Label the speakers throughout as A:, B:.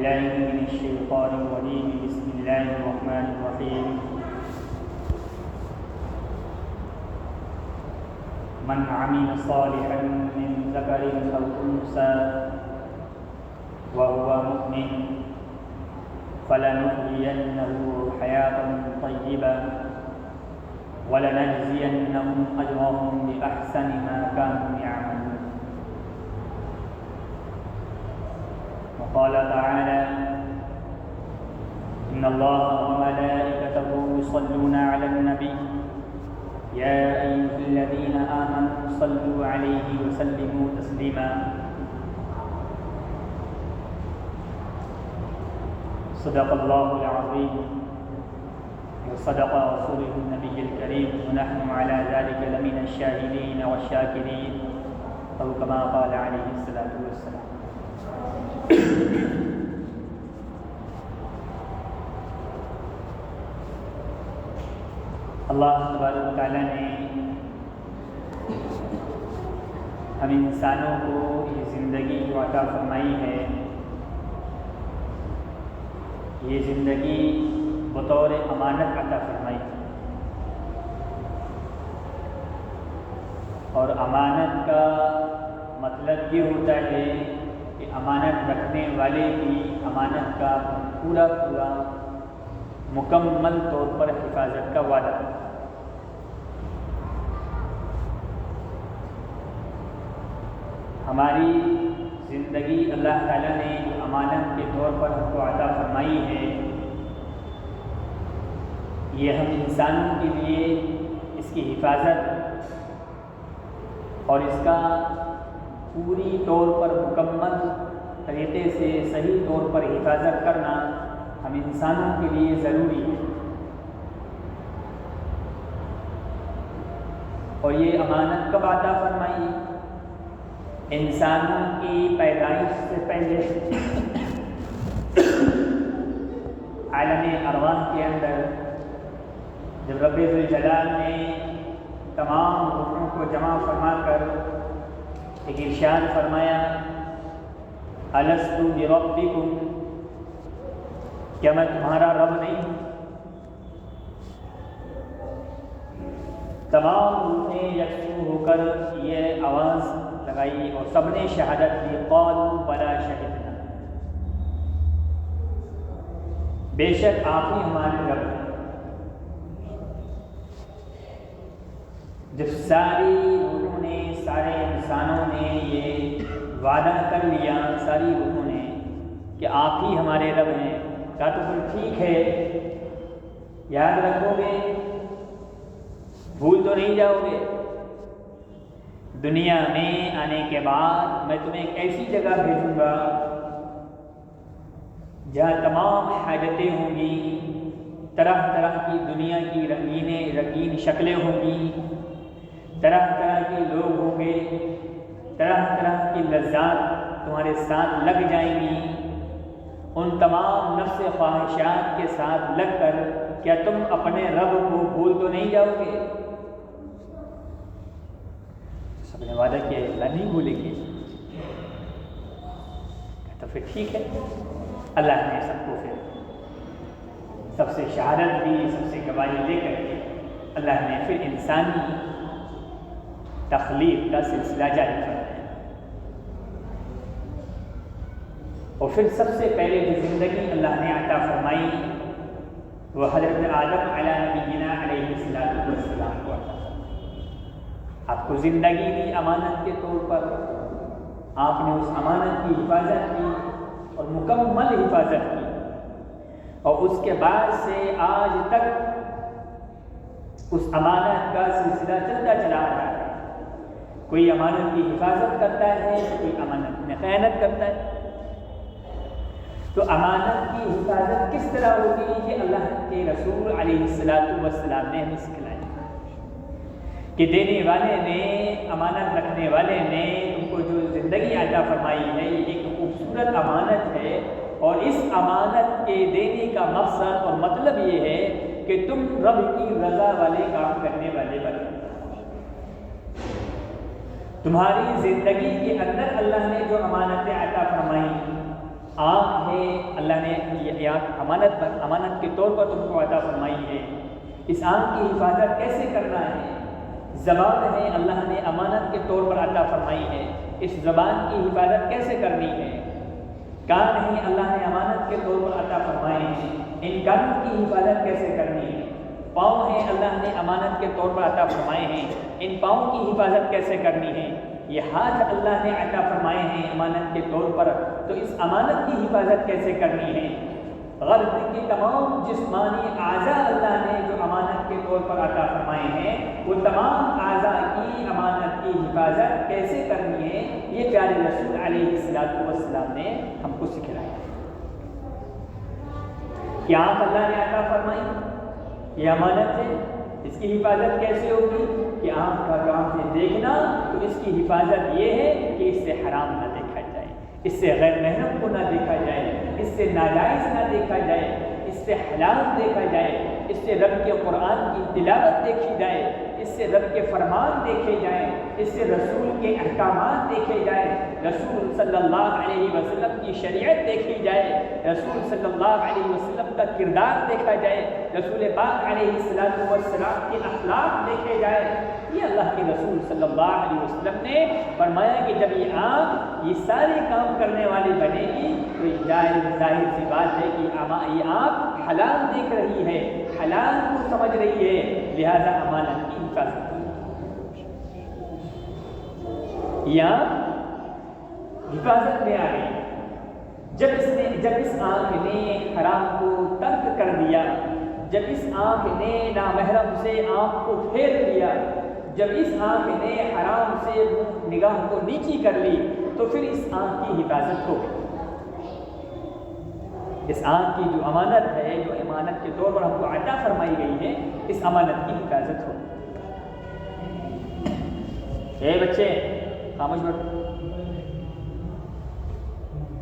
A: بالله من الشيطان الرجيم بسم الله الرحمن الرحيم من عمل صالحا من ذكر أو أنثى وهو مؤمن فلنحيينه حياة طيبة ولنجزينهم أجرهم بأحسن ما كانوا يعملون. وقال تعالى إن الله وملائكته يصلون على النبي يا أيها الذين آمنوا صلوا عليه وسلموا تسليما. صدق الله العظيم وصدق رسوله النبي الكريم ونحن على ذلك لمن الشاهدين والشاكرين أو كما قال عليه الصلاة والسلام. اللہ تبارک و تعالیٰ نے ہم انسانوں کو یہ زندگی جو عطا فرمائی ہے، یہ زندگی بطور امانت عطا فرمائی ہے، اور امانت کا مطلب یہ ہوتا ہے کہ امانت رکھنے والے کی امانت کا پورا مکمل طور پر حفاظت کا وعدہ. ہماری زندگی اللہ تعالیٰ نے جو امانت کے طور پر ہم کو عطا فرمائی ہے، یہ ہم انسانوں کے لیے اس کی حفاظت اور اس کا پوری طور پر مکمل طریقے سے صحیح طور پر حفاظت کرنا ہم انسانوں کے لیے ضروری ہے. اور یہ امانت کب عطا فرمائی؟ انسانوں کی پیدائش سے پہلے عالم ارواح کے اندر جب رب ذوالجلال نے تمام روحوں کو جمع فرما کر ایک ارشاد فرمایا، الست بربکم، کیا میں تمہارا رب نہیں ہوں؟ تمام روحیں یکسو ہو کر یہ آواز لگائی اور سب نے شہادت دی، قالوا بلا شہدنا، بے شک آپ ہی ہمارے رب ہیں. جب ساری روحوں نے، سارے انسانوں نے یہ وعدہ کر لیا، ساری روحوں نے کہ آپ ہی ہمارے رب ہیں، کہا تو پھر ٹھیک ہے، یاد رکھو گے، بھول تو نہیں جاؤ گے. دنیا میں آنے کے بعد میں تمہیں ایک ایسی جگہ بھیجوں گا جہاں تمام حاجتیں ہوں گی، طرح طرح کی دنیا کی رنگین شکلیں ہوں گی، طرح طرح کے لوگ ہوں گے، طرح طرح کی لذات تمہارے ساتھ لگ جائیں گی. ان تمام نفس خواہشات کے ساتھ لگ کر کیا تم اپنے رب کو بھول تو نہیں جاؤ گے؟ سب نے وعدہ کیا اللہ نہیں بھولیں گے. تو پھر ٹھیک ہے، اللہ نے سب کو پھر سب سے شہادت دی، سب سے گواہی دے کر کے اللہ نے پھر انسانی تخلیق کا سلسلہ جاری کر دیا. اور پھر سب سے پہلے جو زندگی اللہ نے عطا فرمائی وہ حضرت آدم علیہ نبینا علیہ السلام کو عطا فرمائی. آپ کو زندگی دی امانت کے طور پر، آپ نے اس امانت کی حفاظت کی اور مکمل حفاظت کی، اور اس کے بعد سے آج تک اس امانت کا سلسلہ چلتا چلا رہا ہے. کوئی امانت کی حفاظت کرتا ہے، کوئی امانت میں خیانت کرتا ہے. تو امانت کی حفاظت کس طرح ہوگی یہ اللہ کے رسول علیہ السلام نے ہمیں سکھلایا کہ دینے والے نے، امانت رکھنے والے نے ان کو جو زندگی عطا فرمائی ہے یہ ایک خوبصورت امانت ہے، اور اس امانت کے دینے کا مقصد اور مطلب یہ ہے کہ تم رب کی رضا والے کام کرنے والے بنو. تمہاری زندگی کے اندر اللہ نے جو امانتیں عطا فرمائی، آنکھ ہے نے یہ آنکھ امانت کے طور پر تم کو عطا فرمائی ہے، اس آنکھ کی حفاظت کیسے کرنا ہے؟ زبان ہے اللہ نے امانت کے طور پر عطا فرمائی ہے، اس زبان کی حفاظت کیسے کرنی ہے؟ کان ہے اللہ نے امانت کے طور پر عطا فرمائے ہیں، ان کانوں کی حفاظت کیسے کرنی ہے؟ پاؤں ہیں اللہ نے امانت کے طور پر عطا فرمائے ہیں، ان پاؤں کی حفاظت کیسے کرنی ہے؟ یہ ہاتھ اللہ نے عطا فرمائے ہیں امانت کے طور پر، تو اس امانت کی حفاظت کیسے کرنی ہے؟ غرض کی تمام جسمانی اعضاء اللہ نے جو امانت کے طور پر عطا فرمائے ہیں، وہ تمام اعضاء کی امانت کی حفاظت کیسے کرنی ہے، یہ پیارے رسول علیہ السلام نے ہم کو سکھلایا۔ کیا آنکھ اللہ نے عطا فرمائی، یہ امانت ہے، اس کی حفاظت کیسے ہوگی؟ کہ آنکھ کا کام ہے دیکھنا، تو اس کی حفاظت یہ ہے کہ اس سے حرام نہ دیکھا جائے، اس سے غیر محرم کو نہ دیکھا جائے، اس سے ناجائز نہ دیکھا جائے، اس سے حلال دیکھا جائے، اس سے رب کے قرآن کی تلاوت دیکھی جائے، اس سے رب کے فرمان دیکھے جائیں، اس سے رسول کے احکامات دیکھے جائیں، رسول صلی اللہ علیہ وسلم کی شریعت دیکھی جائے، رسول صلی اللہ علیہ وسلم کا کردار دیکھا جائے، رسول پاک علیہ السلام کے اخلاق دیکھے جائے۔ یہ اللہ کے رسول صلی اللہ علیہ وسلم نے فرمایا کہ جب یہ آنکھ یہ سارے کام کرنے والی بنے گی تو ظاہر سی بات ہے کہ یہ آنکھ حلال دیکھ رہی ہے، حلال کو سمجھ رہی ہے، لہذا امانت کی حفاظت یا حفاظت میں آ گئی۔ جب اس آنکھ نے حرام کو ترک کر دیا، جب اس آنکھ نے نامحرم سے آنکھ کو پھیر لیا، جب اس آنکھ نے حرام سے نگاہ کو نیچی کر لی، تو پھر اس آنکھ کی حفاظت ہو گئی۔ اس آنکھ کی جو امانت ہے، جو امانت کے طور پر ہم کو عطا فرمائی گئی ہے، اس امانت کی حفاظت ہو گئی۔ اے بچے خاموش بیٹھو،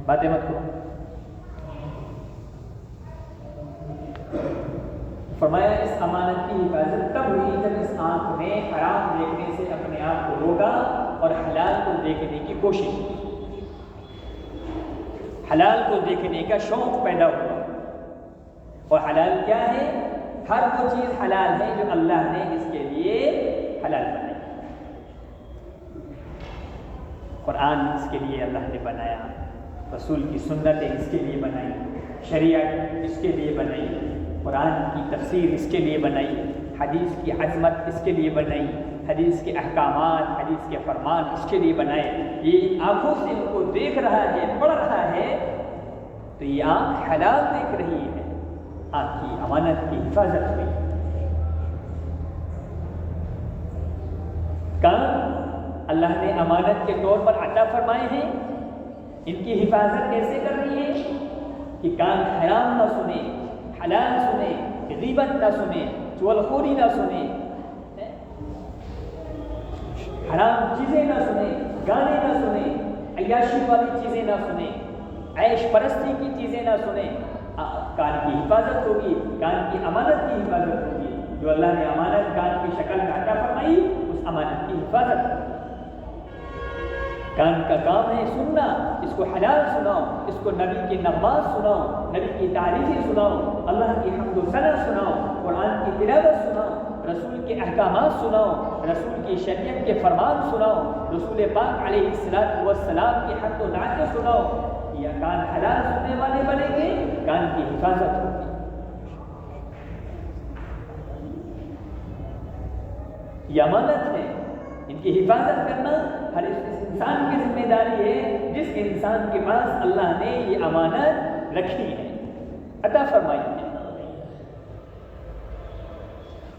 A: باتیں مت کرو۔ فرمایا اس امانت کی حفاظت تب ہوئی جب اس آنکھ نے حرام دیکھنے سے اپنے آپ کو روکا اور حلال کو دیکھنے کی کوشش کی، حلال کو دیکھنے کا شوق پیدا ہوا۔ اور حلال کیا ہے؟ ہر وہ چیز حلال ہے جو اللہ نے اس کے لیے حلال بنائی۔ قرآن اس کے لیے اللہ نے بنایا، رسول کی سنتیں اس کے لیے بنائی، شریعت اس کے لیے بنائی، قرآن کی تفسیر اس کے لیے بنائی، حدیث کی عظمت اس کے لیے بنائی، حدیث کے احکامات، حدیث کے فرمان اس کے لیے بنائے۔ یہ آنکھوں سے ان کو دیکھ رہا ہے، پڑھ رہا ہے، تو یہ آنکھ حلال دیکھ رہی ہے، آنکھ کی امانت کی حفاظت ہوئی۔ کان اللہ نے امانت کے طور پر عطا فرمائے ہیں، ان کی حفاظت کیسے کرنی ہے؟ کہ کان حرام نہ سنے، حلال سنے، غیبت نہ سنے، چغلخوری نہ سنے، حرام چیزیں نہ سنے، گانے نہ سنے، عیاشی والی چیزیں نہ سنے، عیش پرستی کی چیزیں نہ سنے۔ کان کی حفاظت ہوگی، کان کی امانت کی حفاظت ہوگی، جو اللہ نے امانت کان کی شکل میں عطا فرمائی، اس امانت کی حفاظت ہوگی۔ کان کا کام ہے سننا، اس کو حلال سناؤ، اس کو نبی کی نغمات سناؤ، نبی کی تعریفیں سناؤ، اللہ کی حمد و ثنا سناؤ، قرآن کی تلاوت سناؤ، رسول کے احکامات سناؤ، رسول کی شریعت کے فرمان سناؤ، رسول پاک علیہ السلام کی حمد و نعتیں سناؤ۔ یا کان حلال سننے والے بنیں گے، کان کی حفاظت ہوگی۔ یہ امانت ہے، ان کی حفاظت کرنا ہر اس انسان کی ذمہ داری ہے جس انسان کے پاس اللہ نے یہ امانت رکھی ہے، عطا فرمائی ہے۔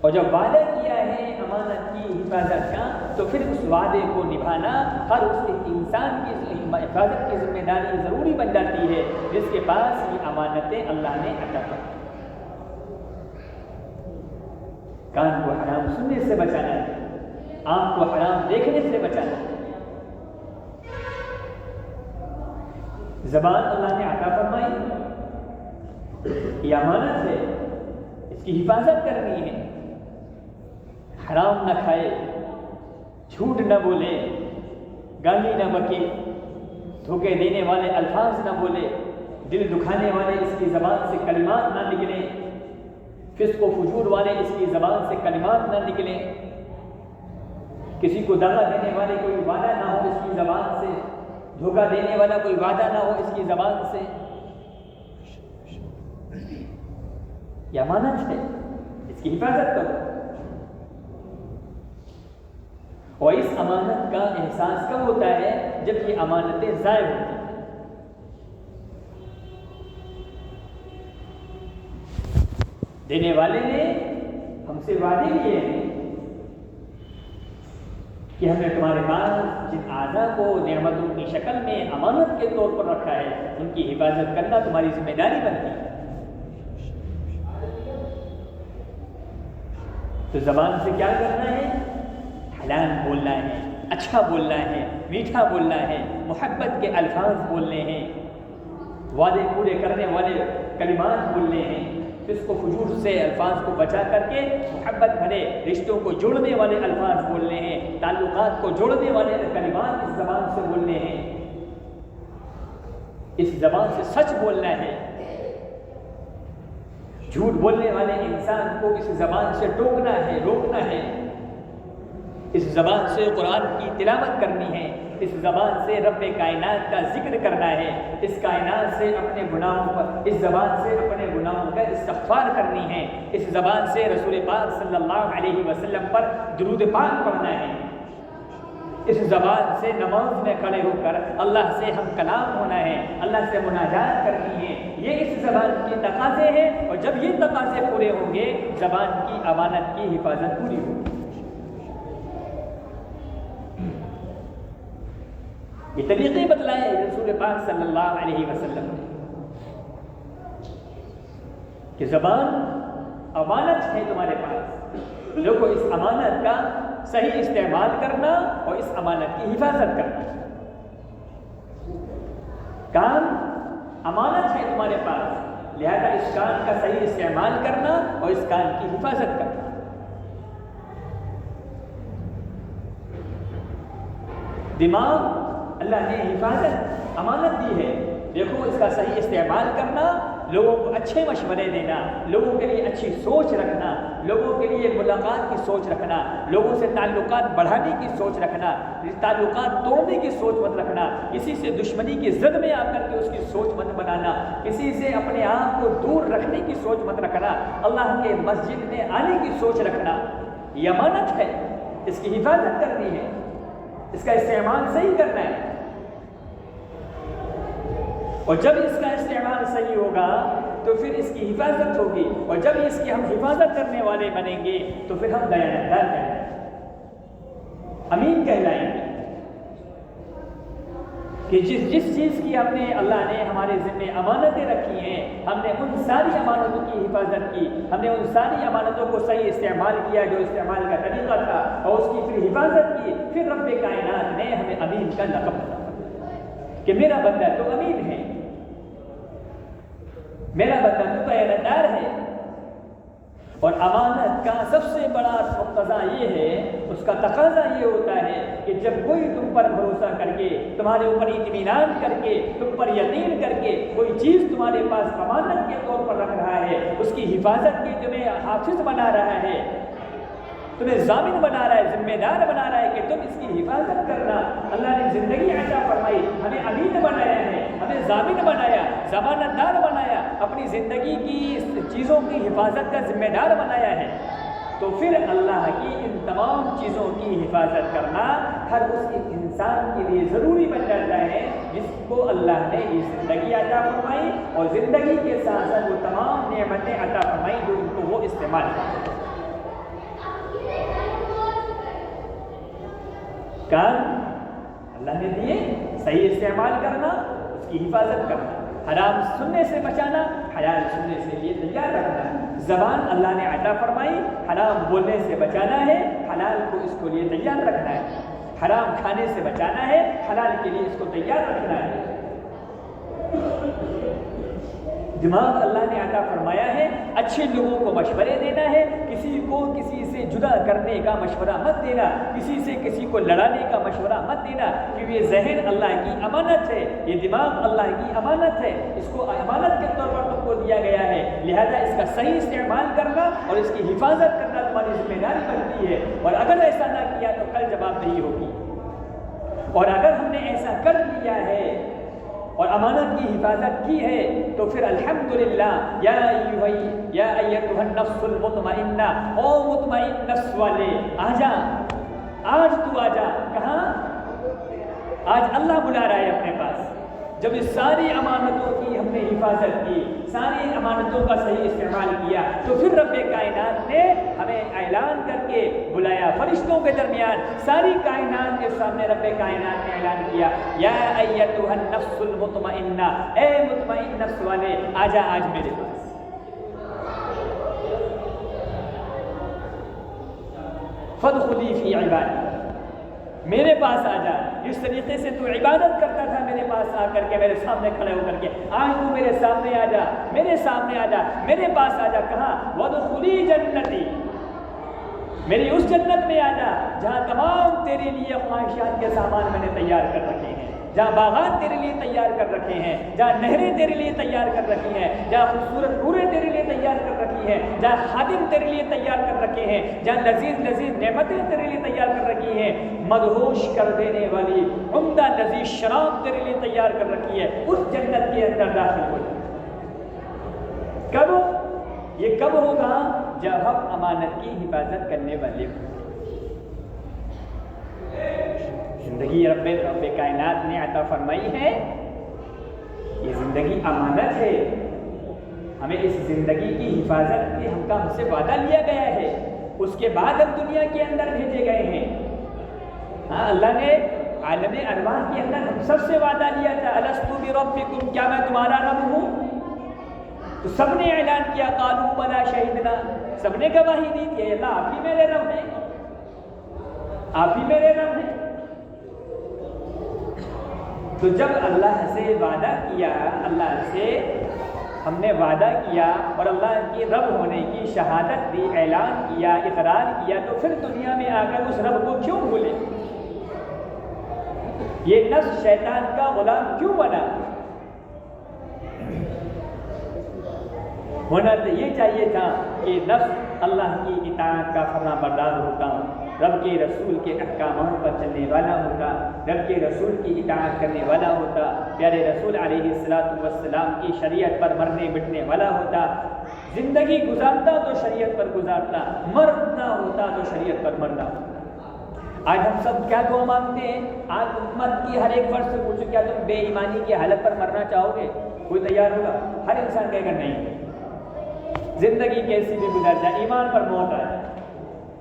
A: اور جب وعدہ کیا ہے امانت کی حفاظت کا، تو پھر اس وعدے کو نبھانا ہر اس انسان کی حفاظت کی ذمہ داری ضروری بن جاتی ہے جس کے پاس یہ امانتیں اللہ نے عطا فرمائی۔ کان کو حرام سننے سے بچانا ہے، آنکھ کو حرام دیکھنے سے بچانا ہے، زبان اللہ نے عطا فرمائی، یہ امانت ہے، اس کی حفاظت کرنی ہے، حرام نہ کھائے، جھوٹ نہ بولے، گالی نہ بکے، دھوکے دینے والے الفاظ نہ بولے، دل دکھانے والے اس کی زبان سے کلمات نہ نکلیں، فسق و فجور والے اس کی زبان سے کلمات نہ نکلیں، کسی کو دغا دینے والے کوئی وعدہ نہ ہو اس کی زبان سے، دھوکہ دینے والا کوئی وعدہ نہ ہو اس کی زبان سے۔ یہ امانت ہے، اس کی حفاظت کرو۔ اور اس امانت کا احساس کب ہوتا ہے؟ جب یہ امانتیں ضائع ہوتی ہیں۔ دینے والے نے ہم سے وعدے کیے ہیں کہ ہم نے تمہارے پاس جن اعضاء کو نعمتوں کی شکل میں امانت کے طور پر رکھا ہے، ان کی حفاظت کرنا تمہاری ذمہ داری بنتی ہے۔ تو زبان سے کیا کرنا ہے؟ حلال بولنا ہے، اچھا بولنا ہے، میٹھا بولنا ہے، محبت کے الفاظ بولنے ہیں، وعدے پورے کرنے والے کلمات بولنے ہیں، فسق و فجور سے الفاظ کو بچا کر کے محبت بھرے رشتوں کو جوڑنے والے الفاظ بولنے ہیں، تعلقات کو جوڑنے والے کلمات اس زبان سے بولنے ہیں، اس زبان سے سچ بولنا ہے۔ جھوٹ بولنے والے انسان کو اس زبان سے ٹوکنا ہے، روکنا ہے۔ اس زبان سے قرآن کی تلاوت کرنی ہے، اس زبان سے رب کائنات کا ذکر کرنا ہے، اس کائنات سے اپنے گناہوں پر، اس زبان سے اپنے گناہوں کا استغفار کرنی ہے، اس زبان سے رسول پاک صلی اللہ علیہ وسلم پر درود پاک پڑھنا ہے، اس زبان سے نماز میں کھڑے ہو کر اللہ سے ہم کلام ہونا ہے، اللہ سے مناجات کرنی ہے۔ یہ اس زبان کی تقاضے ہیں، اور جب یہ تقاضے پورے ہوں گے زبان کی امانت کی حفاظت پوری ہوگی۔ یہ طریقے بتلائے رسول پاک صلی اللہ علیہ وسلم نے کہ زبان امانت ہے تمہارے پاس، دیکھو اس امانت کا صحیح استعمال کرنا اور اس امانت کی حفاظت کرنا۔ کان امانت ہے تمہارے پاس، لہذا اس کان کا صحیح استعمال کرنا اور اس کان کی حفاظت کرنا۔ دماغ اللہ نے حفاظت امانت دی ہے، دیکھو اس کا صحیح استعمال کرنا، لوگوں کو اچھے مشورے دینا، لوگوں کے لیے اچھی سوچ رکھنا، لوگوں کے لیے ملاقات کی سوچ رکھنا، لوگوں سے تعلقات بڑھانے کی سوچ رکھنا، تعلقات توڑنے کی سوچ مت رکھنا، کسی سے دشمنی کی زد میں آ کر کے اس کی سوچ مت بنانا، کسی سے اپنے آپ کو دور رکھنے کی سوچ مت رکھنا، اللہ کے مسجد میں آنے کی سوچ رکھنا۔ یہ امانت ہے، اس کی حفاظت کرنی ہے، اس کا استعمال صحیح کرنا ہے، اور جب اس کا استعمال صحیح ہوگا تو پھر اس کی حفاظت ہوگی، اور جب اس کی ہم حفاظت کرنے والے بنیں گے تو پھر ہم دیانتدار کہلائیں گے، امین کہلائیں گے، کہ جس چیز کی ہم نے اللہ نے ہمارے ذمے امانتیں رکھی ہیں، ہم نے ان ساری امانتوں کی حفاظت کی، ہم نے ان ساری امانتوں کو صحیح استعمال کیا جو استعمال کا طریقہ تھا، اور اس کی پھر حفاظت کی، پھر رب کائنات نے ہمیں امین کا لقب دیا کہ میرا بندہ تو امین ہے، میرا بندہ تو دیانتدار ہے۔ اور امانت کا سب سے بڑا مقتضا یہ ہے، اس کا تقاضا یہ ہوتا ہے کہ جب کوئی تم پر بھروسہ کر کے، تمہارے اوپر اطمینان کر کے، تم پر یقین کر کے کوئی چیز تمہارے پاس امانت کے طور پر رکھ رہا ہے، اس کی حفاظت کی تمہیں حافظ بنا رہا ہے، تمہیں ضامن بنا رہا ہے، ذمہ دار بنا رہا ہے کہ تم اس کی حفاظت کرنا۔ اللہ نے زندگی عطا فرمائی، ہمیں امین بنایا ہے، ہمیں ضامن بنایا، ضمانت دار بنایا، اپنی زندگی کی چیزوں کی حفاظت کا ذمہ دار بنایا ہے، تو پھر اللہ کی ان تمام چیزوں کی حفاظت کرنا ہر اس انسان کے لیے ضروری بن جاتا ہے جس کو اللہ نے یہ زندگی عطا فرمائی، اور زندگی کے ساتھ ساتھ وہ تمام نعمتیں عطا فرمائی جو ان کو وہ استعمال کرتے ہیں۔ کان اللہ نے دیے، صحیح استعمال کرنا، اس کی حفاظت کرنا، حرام سننے سے بچانا، حلال سننے سے لیے تیار رکھنا۔ زبان اللہ نے عطا فرمائی، حرام بولنے سے بچانا ہے، حلال کو اس کو لیے تیار رکھنا ہے، حرام کھانے سے بچانا ہے، حلال کے لیے اس کو تیار رکھنا ہے۔ دماغ اللہ نے عطا فرمایا ہے، اچھے لوگوں کو مشورے دینا ہے، کسی کو کسی سے جدا کرنے کا مشورہ مت دینا، کسی سے کسی کو لڑانے کا مشورہ مت دینا، کیونکہ یہ ذہن اللہ کی امانت ہے، یہ دماغ اللہ کی امانت ہے، اس کو امانت کے طور پر تم کو دیا گیا ہے، لہذا اس کا صحیح استعمال کرنا اور اس کی حفاظت کرنا تمہاری ذمہ داری بنتی ہے، اور اگر ایسا نہ کیا تو کل جواب نہیں ہوگی، اور اگر ہم نے ایسا کر لیا ہے اور امانت کی حفاظت کی ہے تو پھر الحمدللہ یا ایتھا النفس المطمئنہ، او مطمئن نفس والے آ جا، آج تو آ جا، کہاں؟ آج اللہ بلا رہا ہے اپنے پاس، جب اس ساری امانتوں کی ہم نے حفاظت کی، ساری امانتوں کا صحیح استعمال کیا، تو پھر رب کائنات نے ہمیں اعلان کر کے بلایا، فرشتوں کے درمیان ساری کائنات کے سامنے رب کائنات نے اعلان کیا، یا ایتھا النفس المطمئنہ، اے مطمئن نفس والے آجا آج میرے پاس، فادخلی فی عبادی، میرے پاس آ جا، جس طریقے سے تو عبادت کرتا تھا میرے پاس آ کر کے، میرے سامنے کھڑے ہو کر کے، آج تو میرے سامنے آ جا، میرے سامنے آ جا، میرے پاس آ جا، کہاں؟ وادخلی جنتی، میری اس جنت میں آ جا جہاں تمام تیرے لیے خواہشات کے سامان میں نے تیار کر رکھے ہیں، جہاں باغات تیرے لیے تیار کر رکھے ہیں، جہاں نہریں تیرے لیے تیار کر رکھی ہیں، جہاں خوبصورت حوریں تیرے لیے تیار کر رکھی ہیں، جہاں خادم تیرے لیے تیار کر رکھے ہیں، جہاں لذیذ لذیذ نعمتیں تیرے لیے تیار کر رکھی ہیں، مدہوش کر دینے والی عمدہ لذیذ شراب تیرے لیے تیار کر رکھی ہے، اس جنت کے اندر داخل ہو جا۔ کب؟ یہ کب ہوگا؟ جب ہم امانت کی حفاظت کرنے والے ہوں۔ زندگی رب کائنات نے عطا فرمائی ہے، یہ زندگی امانت ہے، ہمیں اس زندگی کی حفاظت کے ہم سے وعدہ لیا گیا ہے، اس کے بعد ہم دنیا کے اندر بھیجے گئے ہیں۔ ہاں، اللہ نے عالم ارواح کے اندر ہم سب سے وعدہ لیا تھا، الست بربکم، کیا میں تمہارا رب ہوں؟ تو سب نے اعلان کیا، قالوا بلا شہدنا، سب نے گواہی دی کہ اللہ آپ ہی میرے رب ہیں، آپ ہی میرے رب ہیں۔ تو جب اللہ سے وعدہ کیا، اللہ سے ہم نے وعدہ کیا اور اللہ کی رب ہونے کی شہادت دی، اعلان کیا، اقرار کیا، تو پھر دنیا میں آ کر اس رب کو کیوں بھولے؟ یہ نفس شیطان کا غلام کیوں بنا؟ ہونا تو یہ چاہیے تھا کہ نفس اللہ کی اطاعت کا فرما بردار ہوتا، رب کے رسول کے احکامات پر چلنے والا ہوتا، رب کے رسول کی اطاعت کرنے والا ہوتا، پیارے رسول علیہ السلام کی شریعت پر مرنے مٹنے والا ہوتا، زندگی گزارتا تو شریعت پر گزارتا، مرنا ہوتا تو شریعت پر مرنا ہوتا۔ آج ہم سب کیا دعا مانگتے ہیں؟ آج امت کی ہر ایک فرد سے پوچھو، کیا تم بے ایمانی کی حالت پر مرنا چاہو گے؟ کوئی تیار ہوگا؟ ہر انسان کہے گا نہیں، زندگی کیسی بھی گزر جائے ایمان پر موت آ جائے،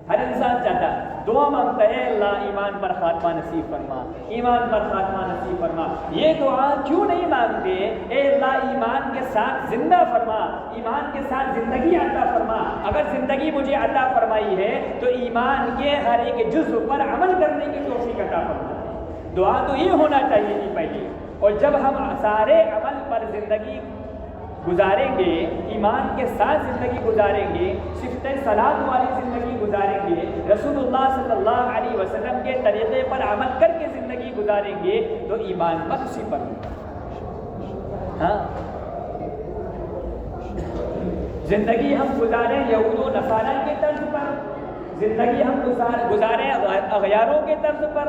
A: ہر انسان چاہتا ہے، دعا مانگتا ہے اللہ ایمان پر خاتمہ نصیب فرما، ایمان پر خاتمہ نصیب فرما۔ یہ دعا کیوں نہیں مانگتے؟ اے اللہ ایمان کے ساتھ زندہ فرما، ایمان کے ساتھ زندگی عطا فرما، اگر زندگی مجھے عطا فرمائی ہے تو ایمان کے ہر ایک جزء پر عمل کرنے کی توفیق عطا فرما۔ دعا تو یہ ہونا چاہیے تھی پہلے، اور جب ہم سارے عمل پر زندگی گزاریں گے، ایمان کے ساتھ زندگی گزاریں گے، صفت صلاۃ والی زندگی گزاریں گے، رسول اللہ صلی اللہ علیہ وسلم کے طریقے پر عمل کر کے زندگی گزاریں گے، تو ایمان پر اسی پر ہاں زندگی ہم گزاریں یہود و نصارہ کے طرز پر، زندگی ہم گزاریں اغیاروں کے طرز پر،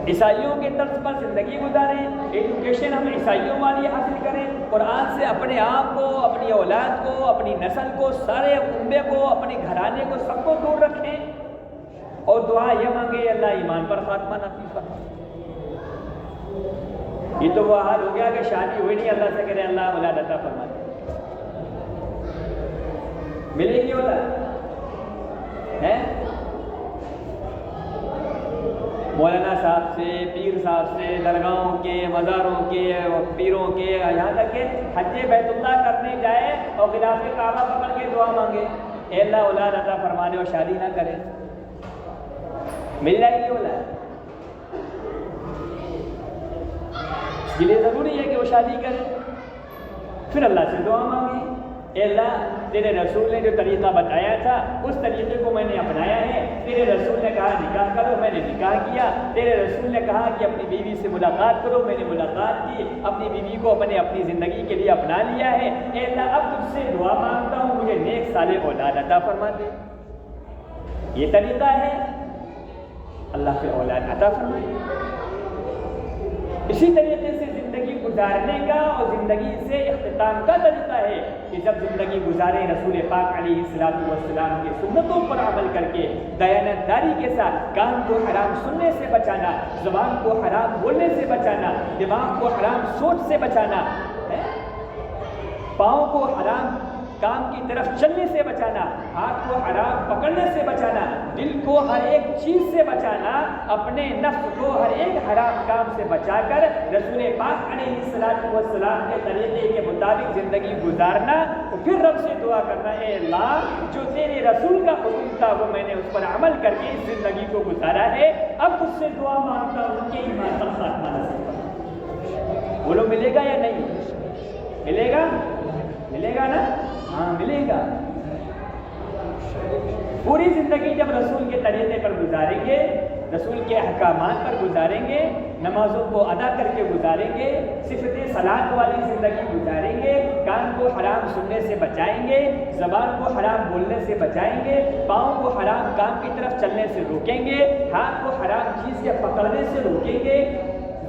A: عیسائیوں کے طرز پر زندگی گزاریں، ایجوکیشن ہم عیسائیوں والی حاصل کریں، قرآن سے اپنے آپ کو، اپنی اولاد کو، اپنی نسل کو، سارے کنبے کو، اپنے گھرانے کو، سب کو دور رکھیں، اور دعا یہ مانگے اللہ ایمان پر خاتمہ نصیب فرما۔ یہ تو وہ حال ہو گیا کہ شادی ہوئی نہیں، اللہ سے کرے اللہ اولاد عطا فرما دے، ملے گی اولاد ہے؟ مولانا صاحب سے، پیر صاحب سے، درگاہوں کے، مزاروں کے، پیروں کے، یہاں تک کہ حج بیت اللہ کرنے جائے اور غلاف کعبہ پکڑ کے دعا مانگے، اے اللہ اولاد عطا فرما دے، اور شادی نہ کرے، مل جائے گی اولاد؟ اس کے لیے ضروری ہے کہ وہ شادی کرے۔ پھر اللہ سے دعا مانگی، اے اللہ تیرے رسول نے جو طریقہ بتایا تھا اس طریقے کو میں نے اپنایا ہے، تیرے رسول نے کہا نکاح کرو، میں نے نکاح کیا، تیرے رسول نے کہا کہ اپنی بیوی سے ملاقات کرو، میں نے ملاقات کی، اپنی بیوی کو اپنی زندگی کے لیے اپنا لیا ہے، اے اللہ اب تجھ سے دعا مانگتا ہوں مجھے نیک صالح اولاد عطا فرما دے۔ یہ طریقہ ہے، اللہ سے اولاد عطا فرمائے۔ اسی طریقے سے زندگی گزارنے کا اور زندگی سے اختتام کا طریقہ ہے کہ جب زندگی گزارے رسول پاک علیہ السلام کی سنتوں پر عمل کر کے دیانتداری کے ساتھ کان کو حرام سننے سے بچانا، زبان کو حرام بولنے سے بچانا، دماغ کو حرام سوچ سے بچانا، پاؤں کو حرام کام کی طرف چلنے سے بچانا، ہاتھ کو حرام پکڑنے سے بچانا، دل کو ہر ایک چیز سے بچانا، اپنے نفس کو ہر ایک حرام کام سے بچا کر رسول پاک علیہ السلام کے طریقے کے مطابق زندگی گزارنا، تو پھر رب سے دعا کرنا، اے اللہ جو تیرے رسول کا حکم تھا وہ میں نے اس پر عمل کر کے اس زندگی کو گزارا ہے، اب اس سے دعا مانگتا ہوں کہ ایمان پر خاتمہ نصیب فرما۔ بولو ملے گا یا نہیں؟ ملے گا؟ ملے گا نا؟ ہاں ملے گا۔ پوری زندگی جب رسول کے طریقے پر گزاریں گے، رسول کے احکامات پر گزاریں گے، نمازوں کو ادا کر کے گزاریں گے، صفت صلاۃ والی زندگی گزاریں گے، کان کو حرام سننے سے بچائیں گے، زبان کو حرام بولنے سے بچائیں گے، پاؤں کو حرام کام کی طرف چلنے سے روکیں گے، ہاتھ کو حرام چیز کے پکڑنے سے روکیں گے،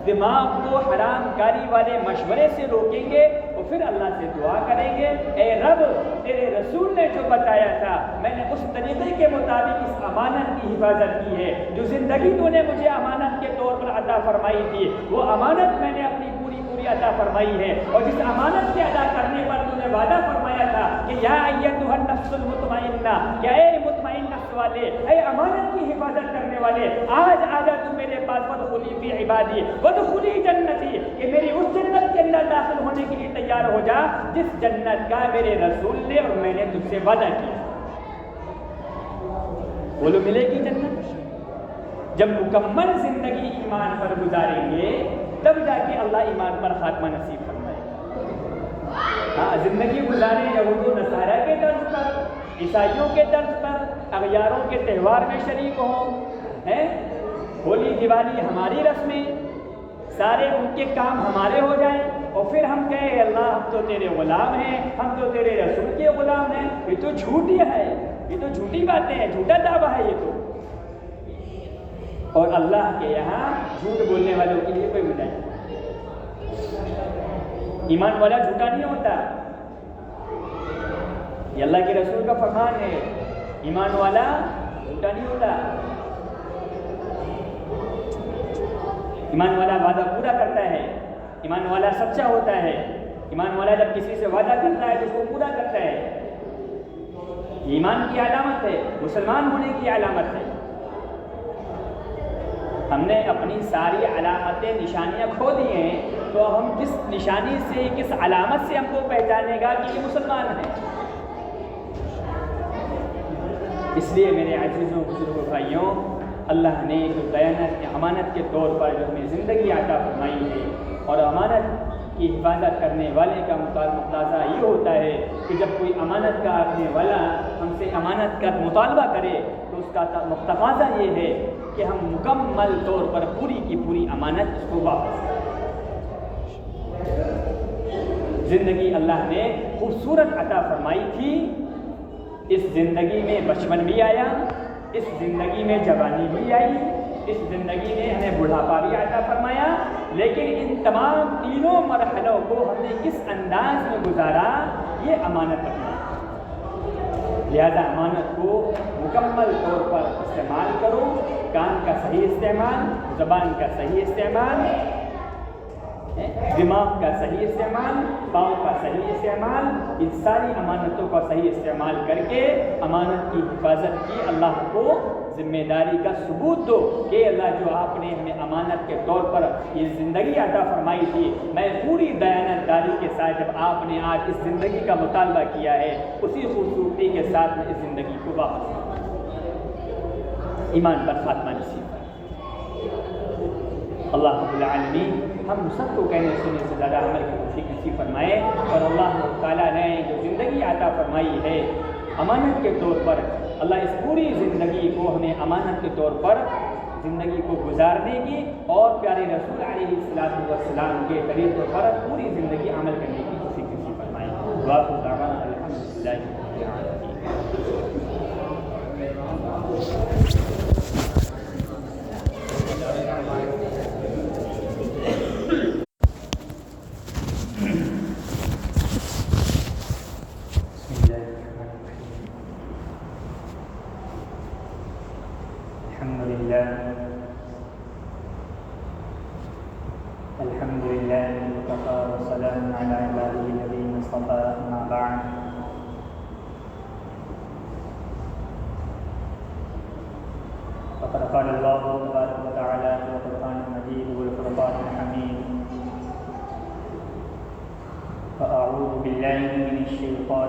A: دماغ کو حرام کاری والے مشورے سے روکیں گے، اور پھر اللہ سے دعا کریں گے، اے رب تیرے رسول نے جو بتایا تھا میں نے اس طریقے کے مطابق اس امانت کی حفاظت کی ہے، جو زندگی تو نے مجھے امانت کے طور پر عطا فرمائی تھی وہ امانت میں نے اپنی پوری عطا فرمائی ہے، اور جس امانت کے ادا کرنے پر تو نے وعدہ فرمایا تھا کہ یا ایتھا النفس المطمئنہ، کہ اے مطمئن نفس والے، اے امانت کی حفاظت کرنے والے، آج آجا تم میرے پاس فادخلی فی عبادی وادخلی جنتی، کہ میری اس جنت کے اندر داخل ہونے کے لیے تیار ہو جا جس جنت کا میرے رسول نے اور میں نے تجھ سے وعدہ کیا۔ بولو ملے گی جنت؟ جب مکمل زندگی ایمان پر گزاریں گے تب جا کے اللہ ایمان پر خاتمہ نصیب فرمائے گا۔ ہاں زندگی گزاریں یہود و نصارہ کے طرز پر، عیسائیوں کے طرز پر، اغیاروں کے تہوار میں شریک ہوں، ہولی دیوالی ہماری رسمیں، سارے ان کے کام ہمارے ہو جائیں، اور پھر ہم کہیں اللہ ہم تو تیرے غلام ہیں، ہم تو تیرے رسول کے غلام ہیں۔ یہ تو جھوٹی ہے، یہ تو جھوٹی باتیں ہیں، جھوٹا دعویٰ ہے یہ تو، اور اللہ کے یہاں جھوٹ بولنے والوں کے لیے کوئی وجہ نہیں۔ ایمان والا جھوٹا نہیں ہوتا، یہ اللہ کے رسول کا فرمان ہے، ایمان والا جھوٹا نہیں ہوتا، ایمان والا وعدہ پورا کرتا ہے، ایمان والا سچا ہوتا ہے، ایمان والا جب کسی سے وعدہ کرتا ہے تو اس کو پورا کرتا ہے، ایمان کی علامت ہے، مسلمان ہونے کی علامت ہے۔ ہم نے اپنی ساری علامتیں نشانیاں کھو دی ہیں، تو ہم کس نشانی سے کس علامت سے ہم کو پہچانے گا کہ یہ مسلمان ہے؟ اس لیے میرے عزیزوں بزرگوں بھائیوں، اللہ نے جو دیانت امانت کے طور پر جو ہمیں زندگی عطا فرمائی ہے، اور امانت کی حفاظت کرنے والے کا مقتضا یہ ہوتا ہے کہ جب کوئی امانت کا رکھنے والا ہم سے امانت کا مطالبہ کرے تو اس کا تقاضا یہ ہے کہ ہم مکمل طور پر پوری کی پوری امانت اس کو واپس کریں۔ زندگی اللہ نے خوبصورت عطا فرمائی تھی، اس زندگی میں بچپن بھی آیا، اس زندگی میں جوانی بھی آئی، اس زندگی نے ہمیں بڑھاپا بھی عطا فرمایا، لیکن ان تمام تینوں مرحلوں کو ہم نے کس انداز میں گزارا یہ امانت رکھنا ہے۔ لہذا امانت کو مکمل طور پر استعمال کرو، کان کا صحیح استعمال، زبان کا صحیح استعمال، دماغ کا صحیح استعمال، پاؤں کا صحیح استعمال، ان ساری امانتوں کا صحیح استعمال کر کے امانت کی حفاظت کی اللہ کو ذمہ داری کا ثبوت دو کہ اللہ جو آپ نے ہمیں امانت کے طور پر یہ زندگی عطا فرمائی تھی، میں پوری دیانت داری کے ساتھ جب آپ نے آج اس زندگی کا مطالبہ کیا ہے اسی خوبصورتی کے ساتھ میں اس زندگی کو واپس ایمان پر خاتمہ نصیب۔ اللہ رب العالمین ہم سب کو کہنے سننے سے زیادہ عمل کی توفیق نصیب فرمائے، اور اللہ تعالیٰ نے جو زندگی عطا فرمائی ہے امانت کے طور پر، اللہ اس پوری زندگی کو ہمیں امانت کے طور پر زندگی کو گزارنے کی اور پیارے رسول علیہ السلام کے طریقوں پر پوری زندگی عمل کرنے کی توفیق نصیب فرمائے۔ وآخر دعوانا الحمدللہ رب العالمین۔ الحمد لله وكفى وسلام على عباده الذين اصطفى، أما بعد فقد قال الله تبارك وتعالى في القرآن المجيد والفرقان الحميد: فأعوذ بالله من الشيطان